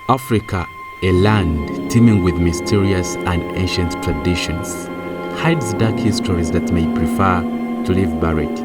Africa, a land teeming with mysterious and ancient traditions, hides dark histories that may prefer to live buried.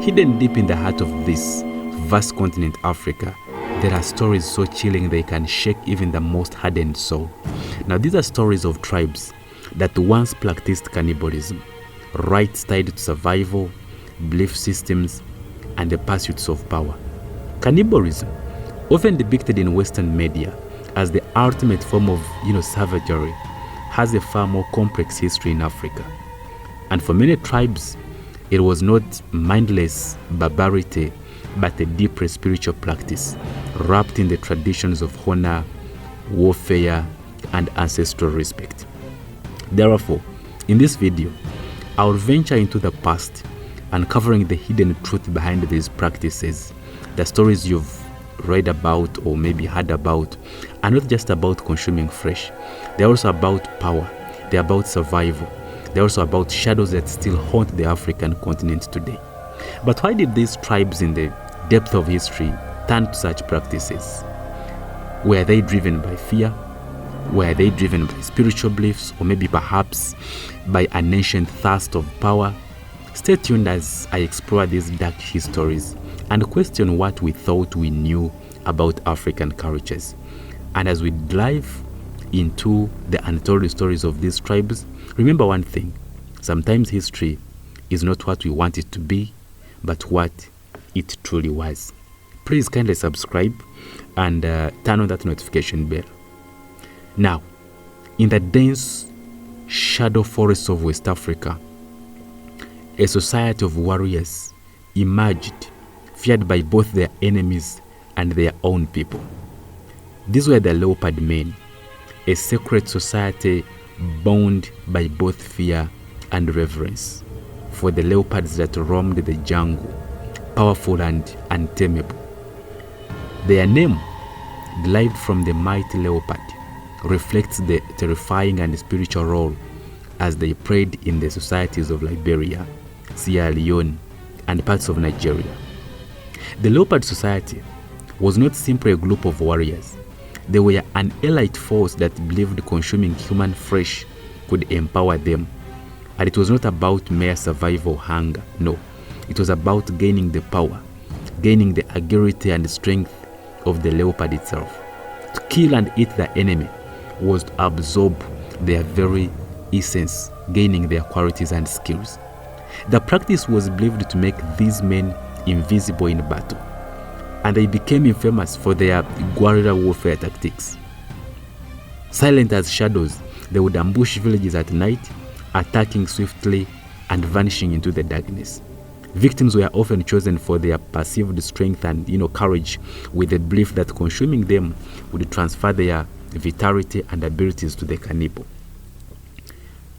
Hidden deep in the heart of this vast continent, Africa, there are stories so chilling they can shake even the most hardened soul. Now, these are stories of tribes that once practiced cannibalism, rites tied to survival, belief systems, and the pursuits of power. Cannibalism, often depicted in Western media as the ultimate form of savagery, has a far more complex history in Africa. And for many tribes, it was not mindless barbarity, but a deep spiritual practice, wrapped in the traditions of honor, warfare, and ancestral respect. Therefore, in this video, I'll venture into the past, uncovering the hidden truth behind these practices. The stories you've read about or maybe heard about are not just about consuming flesh. They're also about power. They're about survival. They're also about shadows that still haunt the African continent today. But why did these tribes in the depth of history turn to such practices? Were they driven by fear? Were they driven by spiritual beliefs, or maybe perhaps by an ancient thirst of power? Stay tuned as I explore these dark histories and question what we thought we knew about African cultures. And as we dive into the untold stories of these tribes, remember one thing: sometimes history is not what we want it to be, but what it truly was. Please kindly subscribe and turn on that notification bell. Now, in the dense shadow forests of West Africa, a society of warriors emerged, feared by both their enemies and their own people. These were the Leopard Men, a secret society bound by both fear and reverence for the leopards that roamed the jungle, powerful and untamable. Their name, derived from the mighty leopard, reflects the terrifying and spiritual role as they played in the societies of Liberia, Sierra Leone, and parts of Nigeria. The Leopard Society was not simply a group of warriors. They were an elite force that believed consuming human flesh could empower them. And it was not about mere survival or hunger. No, it was about gaining the power, gaining the agility and strength of the leopard itself. To kill and eat the enemy was to absorb their very essence, gaining their qualities and skills. The practice was believed to make these men invisible in battle, and they became infamous for their guerrilla warfare tactics. Silent as shadows, they would ambush villages at night, attacking swiftly and vanishing into the darkness. Victims were often chosen for their perceived strength and courage, with the belief that consuming them would transfer their vitality and abilities to the cannibal.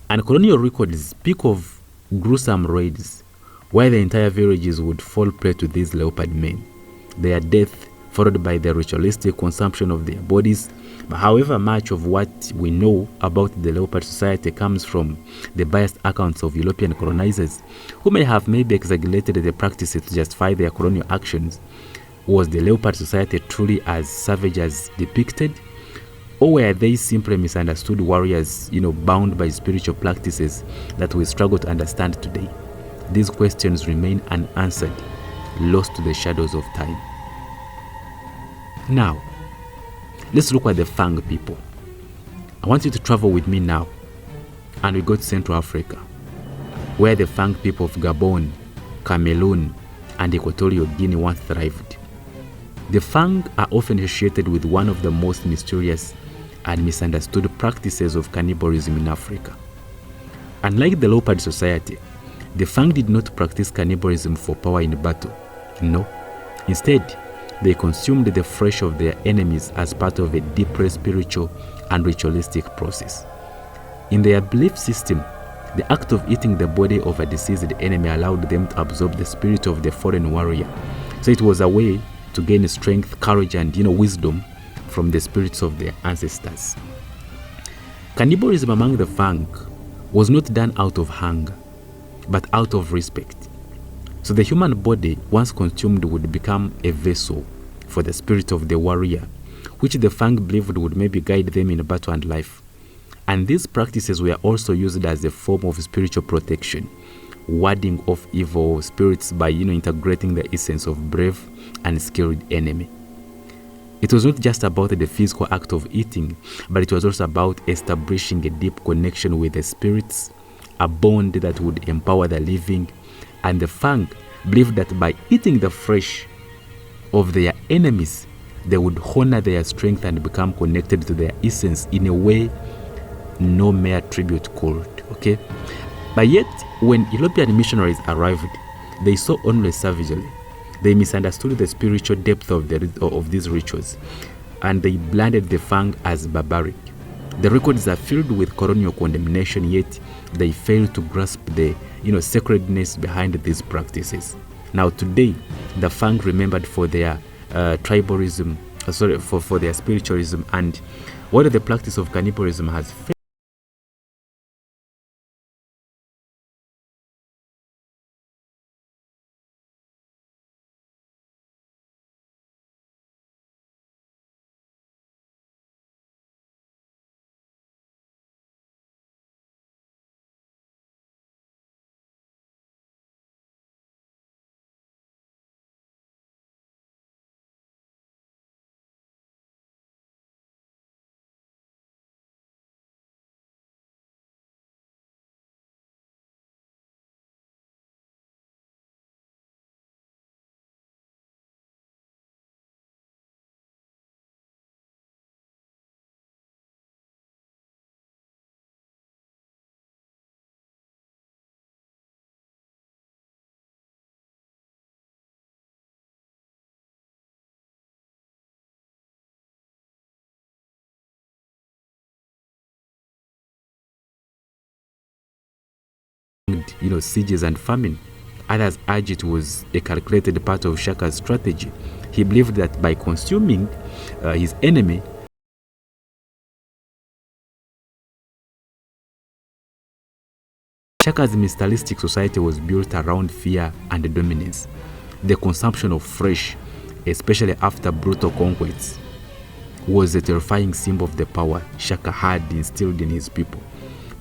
And colonial records speak of gruesome raids where the entire villages would fall prey to these leopard men, their death followed by the ritualistic consumption of their bodies. But however much of what we know about the Leopard Society comes from the biased accounts of European colonizers, who may have maybe exaggerated the practices to justify their colonial actions, was the Leopard Society truly as savage as depicted? Or were they simply misunderstood warriors, bound by spiritual practices that we struggle to understand today? These questions remain unanswered, lost to the shadows of time. Now, let's look at the Fang people. I want you to travel with me now, and we go to Central Africa, where the Fang people of Gabon, Cameroon, and Equatorial Guinea once thrived. The Fang are often associated with one of the most mysterious and misunderstood practices of cannibalism in Africa. Unlike the Leopard Society, the Fang did not practice cannibalism for power in battle. No. Instead, they consumed the flesh of their enemies as part of a deeply spiritual and ritualistic process. In their belief system, the act of eating the body of a deceased enemy allowed them to absorb the spirit of the fallen warrior. So it was a way to gain strength, courage, and wisdom from the spirits of their ancestors. Cannibalism among the Fang was not done out of hunger, but out of respect. So the human body, once consumed, would become a vessel for the spirit of the warrior, which the Fang believed would maybe guide them in battle and life. And these practices were also used as a form of spiritual protection, warding off evil spirits by integrating the essence of brave and skilled enemy. It was not just about the physical act of eating, but it was also about establishing a deep connection with the spirits, a bond that would empower the living. And the Fang believed that by eating the flesh of their enemies, they would honor their strength and become connected to their essence in a way no mere tribute could. Okay? But yet, when European missionaries arrived, they saw only savagery. They misunderstood the spiritual depth of these rituals, and they blinded the Fang as barbaric. The records are filled with colonial condemnation, yet they failed to grasp the sacredness behind these practices. Now today, the Fang remembered for their tribalism, for their spiritualism, and what the practice of cannibalism has failed. Sieges and famine. Others urged it was a calculated part of Shaka's strategy. He believed that by consuming his enemy, Shaka's militaristic society was built around fear and dominance. The consumption of flesh, especially after brutal conquests, was a terrifying symbol of the power Shaka had instilled in his people.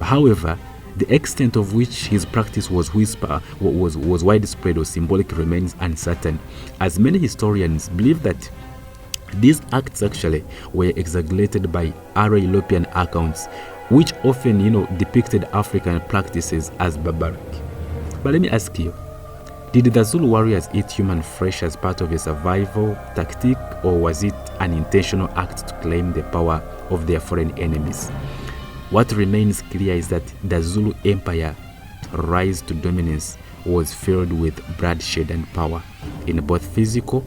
However, the extent of which his practice was widespread or symbolic remains uncertain, as many historians believe that these acts actually were exaggerated by other European accounts, which often depicted African practices as barbaric. But let me ask you, did the Zulu warriors eat human flesh as part of a survival tactic, or was it an intentional act to claim the power of their foreign enemies? What remains clear is that the Zulu Empire rise to dominance was filled with bloodshed and power in both physical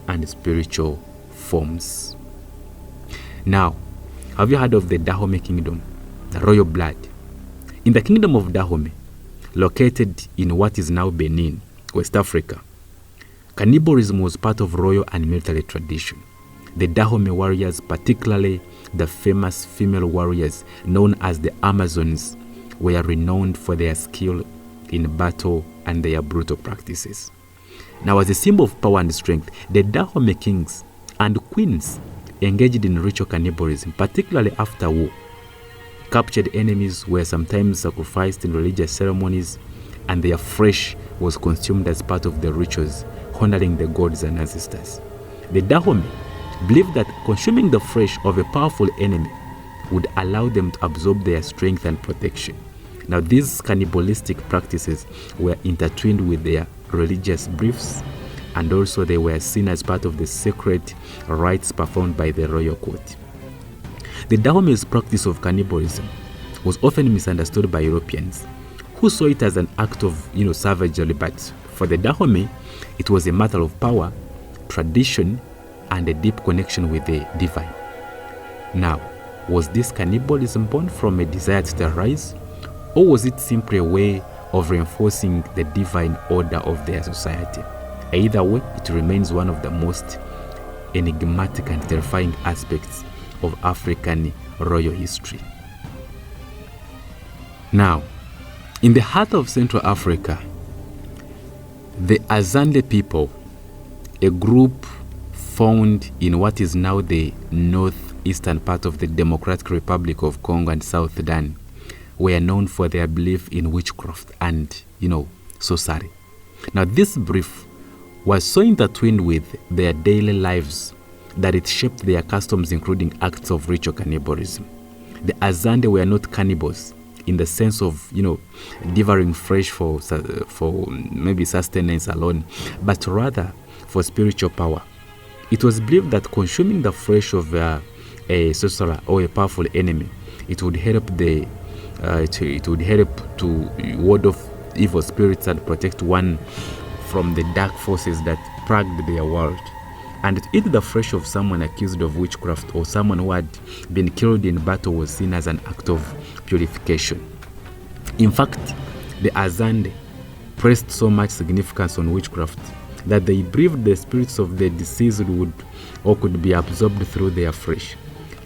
and spiritual forms. Now, have you heard of the Dahomey Kingdom, the royal blood? In the kingdom of Dahomey, located in what is now Benin, West Africa, cannibalism was part of royal and military tradition. The Dahomey warriors, particularly the famous female warriors known as the Amazons, were renowned for their skill in battle and their brutal practices. Now, as a symbol of power and strength, the Dahomey kings and queens engaged in ritual cannibalism, particularly after war. Captured enemies were sometimes sacrificed in religious ceremonies, and their flesh was consumed as part of the rituals, honoring the gods and ancestors. The Dahomey believed that consuming the flesh of a powerful enemy would allow them to absorb their strength and protection. Now, these cannibalistic practices were intertwined with their religious beliefs, and also they were seen as part of the sacred rites performed by the royal court. The Dahomey's practice of cannibalism was often misunderstood by Europeans, who saw it as an act of savagery, but for the Dahomey, it was a matter of power, tradition, and a deep connection with the divine. Now, was this cannibalism born from a desire to terrorize, or was it simply a way of reinforcing the divine order of their society? Either way, it remains one of the most enigmatic and terrifying aspects of African royal history. Now, in the heart of Central Africa, the Azande people, a group found in what is now the northeastern part of the Democratic Republic of Congo and South Sudan, were known for their belief in witchcraft and, sorcery. Now, this belief was so intertwined with their daily lives that it shaped their customs, including acts of ritual cannibalism. The Azande were not cannibals in the sense of, devouring flesh for maybe sustenance alone, but rather for spiritual power. It was believed that consuming the flesh of a sorcerer or a powerful enemy, it would help to ward off evil spirits and protect one from the dark forces that plagued their world. And to eat the flesh of someone accused of witchcraft or someone who had been killed in battle was seen as an act of purification. In fact, the Azande placed so much significance on witchcraft that they believed the spirits of the deceased could be absorbed through their flesh.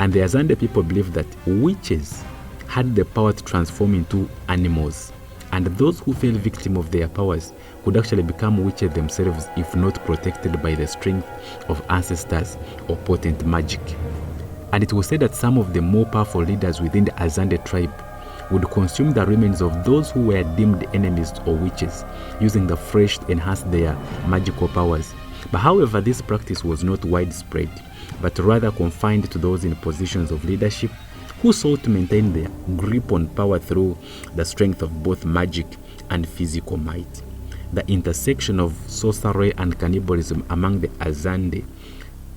And the Azande people believed that witches had the power to transform into animals, and those who fell victim of their powers could actually become witches themselves if not protected by the strength of ancestors or potent magic. And it was said that some of the more powerful leaders within the Azande tribe would consume the remains of those who were deemed enemies or witches, using the flesh to enhance their magical powers. But however, this practice was not widespread, but rather confined to those in positions of leadership who sought to maintain their grip on power through the strength of both magic and physical might. The intersection of sorcery and cannibalism among the Azande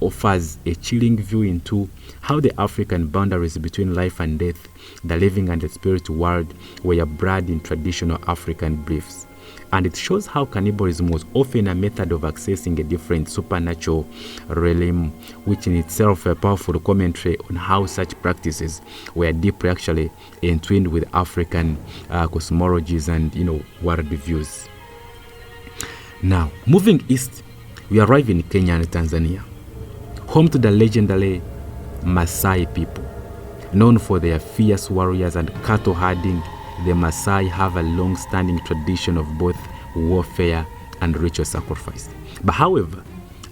offers a chilling view into how the African boundaries between life and death, the living and the spirit world, were blurred in traditional African beliefs. And it shows how cannibalism was often a method of accessing a different supernatural realm, which in itself a powerful commentary on how such practices were deeply actually entwined with African cosmologies and worldviews. Now, moving east, we arrive in Kenya and Tanzania, home to the legendary Maasai people. Known for their fierce warriors and cattle herding, the Maasai have a long-standing tradition of both warfare and ritual sacrifice. But however,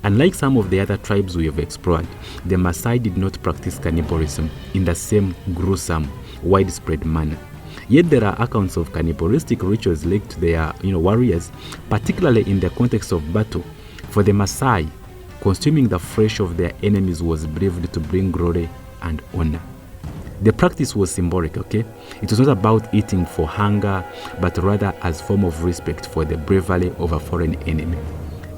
unlike some of the other tribes we have explored, the Maasai did not practice cannibalism in the same gruesome, widespread manner. Yet there are accounts of cannibalistic rituals linked to their warriors, particularly in the context of battle. For the Maasai, consuming the flesh of their enemies was believed to bring glory and honor. The practice was symbolic, okay? It was not about eating for hunger, but rather as a form of respect for the bravery of a foreign enemy.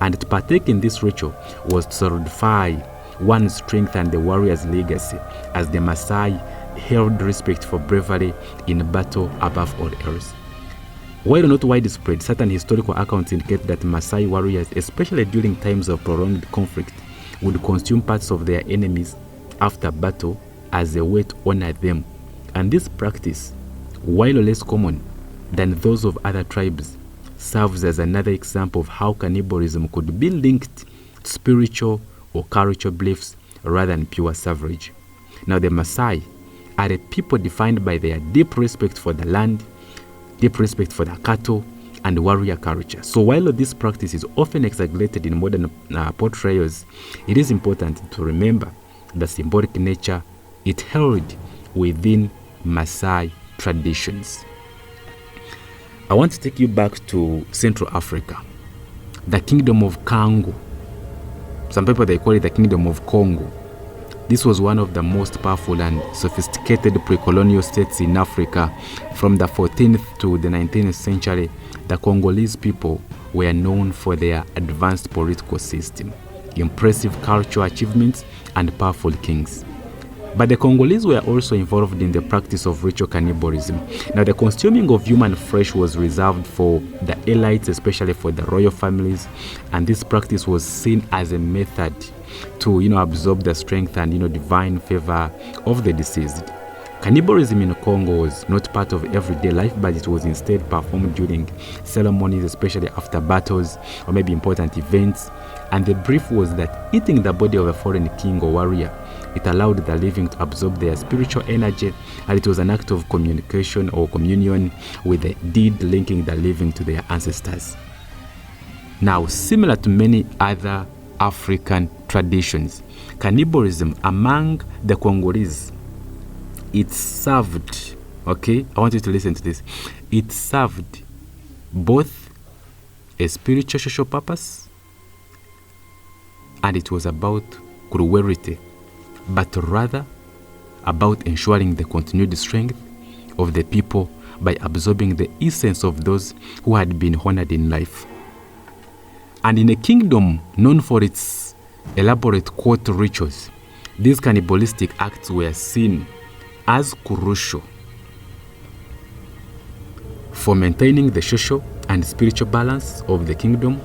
And to partake in this ritual was to solidify one's strength and the warrior's legacy, as the Maasai held respect for bravery in battle above all else. While not widespread, certain historical accounts indicate that Maasai warriors, especially during times of prolonged conflict, would consume parts of their enemies after battle as a way to honor them. And this practice, while less common than those of other tribes, serves as another example of how cannibalism could be linked to spiritual or cultural beliefs rather than pure savagery. Now, the Maasai are a people defined by their deep respect for the land, deep respect for the cattle, and warrior culture. So while this practice is often exaggerated in modern portrayals, it is important to remember the symbolic nature it held within Maasai traditions. I want to take you back to Central Africa, the Kingdom of Congo. Some people, they call it the Kingdom of Congo. This was one of the most powerful and sophisticated pre-colonial states in Africa. From the 14th to the 19th century, the Congolese people were known for their advanced political system, impressive cultural achievements, and powerful kings. But the Congolese were also involved in the practice of ritual cannibalism. Now, the consuming of human flesh was reserved for the elites, especially for the royal families, and this practice was seen as a method to, absorb the strength and, divine favor of the deceased. Cannibalism in Congo was not part of everyday life, but it was instead performed during ceremonies, especially after battles or maybe important events. And the belief was that eating the body of a foreign king or warrior, it allowed the living to absorb their spiritual energy, and it was an act of communication or communion with the deed linking the living to their ancestors. Now, similar to many other African traditions. Cannibalism among the Congolese, it served, okay, I want you to listen to this, it served both a spiritual social purpose, and it was about cruelty, but rather about ensuring the continued strength of the people by absorbing the essence of those who had been honored in life. And in a kingdom known for its elaborate court rituals, these cannibalistic acts were seen as crucial for maintaining the social and spiritual balance of the kingdom.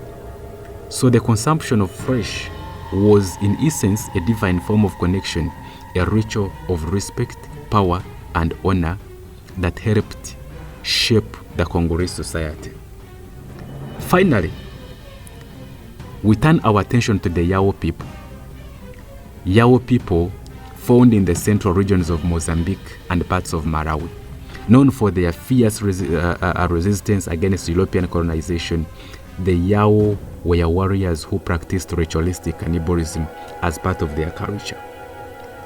So the consumption of flesh was in essence a divine form of connection, a ritual of respect, power, and honor that helped shape the Congolese society. Finally, we turn our attention to the Yao people. Yao people found in the central regions of Mozambique and parts of Malawi. Known for their fierce resistance against European colonization, the Yao were warriors who practiced ritualistic cannibalism as part of their culture.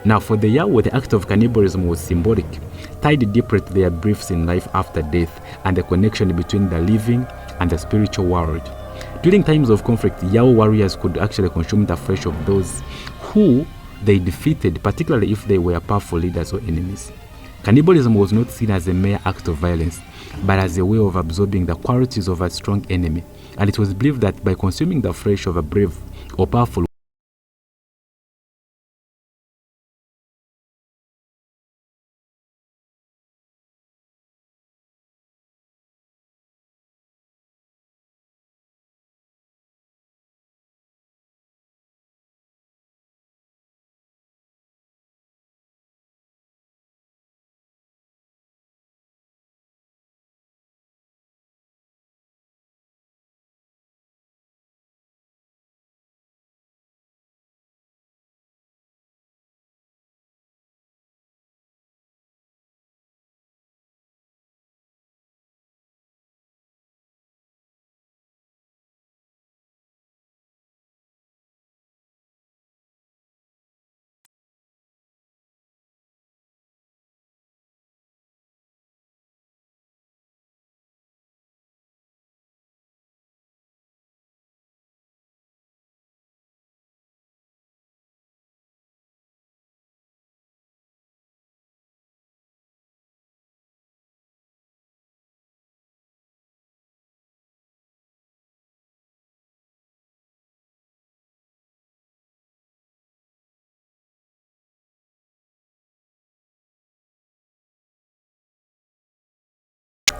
Now, for the Yao, the act of cannibalism was symbolic, tied deeply to their beliefs in life after death and the connection between the living and the spiritual world. During times of conflict, Yao warriors could actually consume the flesh of those who they defeated, particularly if they were powerful leaders or enemies. Cannibalism was not seen as a mere act of violence, but as a way of absorbing the qualities of a strong enemy, and it was believed that by consuming the flesh of a brave or powerful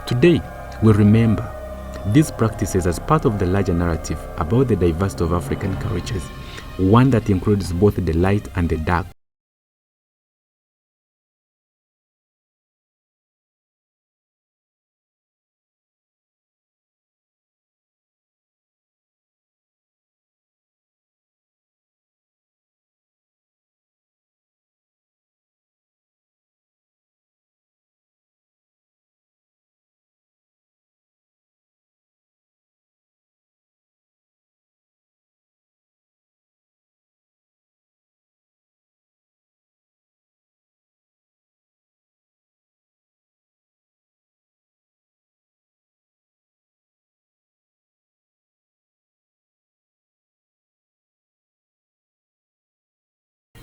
Today, we remember these practices as part of the larger narrative about the diversity of African cultures, one that includes both the light and the dark.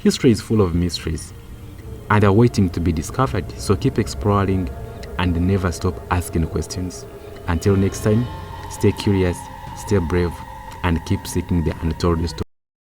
History is full of mysteries and are waiting to be discovered, so keep exploring and never stop asking questions. Until next time, stay curious, stay brave, and keep seeking the untold story.